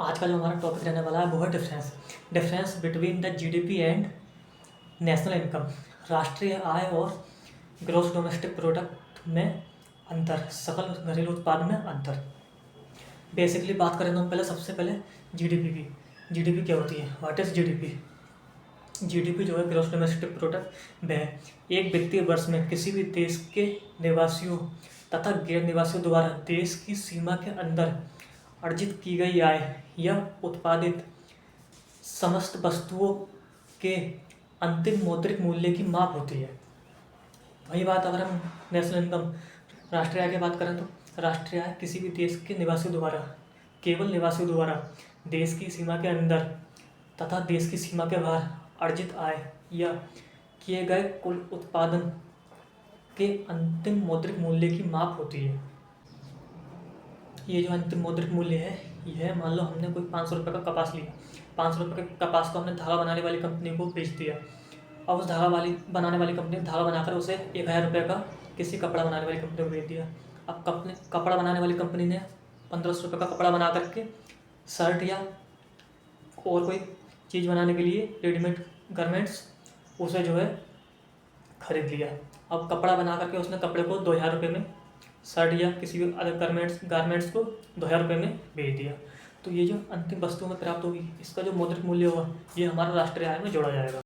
आज का जो हमारा टॉपिक रहने वाला है वो है difference between the GDP and national income. राष्ट्रीय आय और ग्रॉस डोमेस्टिक प्रोडक्ट में अंतर, सकल घरेलू उत्पाद में अंतर। बेसिकली बात करें तो हम पहले सबसे पहले जीडीपी की। जीडीपी क्या होती है? What is GDP? जीडीपी जो है ग्रॉस डोमेस्टिक प्रोडक्ट वह एक वित्तीय वर्ष में किसी भी देश के निवासियों तथा गैर निवासियों द्वारा देश की सीमा के अंदर अर्जित की गई आय या उत्पादित समस्त वस्तुओं के अंतिम मौद्रिक मूल्य की माप होती है। वही बात अगर हम नेशनल इनकम, राष्ट्रीय आय की बात करें तो राष्ट्रीय आय किसी भी देश के निवासियों द्वारा, केवल निवासियों द्वारा देश की सीमा के अंदर तथा देश की सीमा के बाहर अर्जित आय या किए गए कुल उत्पादन के अंतिम मौद्रिक मूल्य की माप होती है। ये जो अंतिम मौद्रिक मूल्य है, यह मान लो हमने कोई 500 रुपये का कपास लिया। 500 रुपये के कपास को हमने धागा बनाने वाली कंपनी को बेच दिया। अब उस बनाने वाली कंपनी ने धागा बनाकर उसे 1000 रुपये का किसी कपड़ा बनाने वाली कंपनी को बेच दिया। अब कपड़ा बनाने वाली कंपनी ने 1500 रुपये का कपड़ा बना करके शर्ट या और कोई चीज़ बनाने के लिए रेडीमेड गारमेंट्स उसे जो है खरीद लिया। अब कपड़ा बना करके उसने कपड़े को 2000 रुपये में, शर्ट या किसी भी अदर गारमेंट्स को 2000 रुपये में बेच दिया। तो ये जो अंतिम वस्तुओं में प्राप्त होगी, इसका जो मौद्रिक मूल्य होगा ये हमारा राष्ट्रीय आय में जोड़ा जाएगा।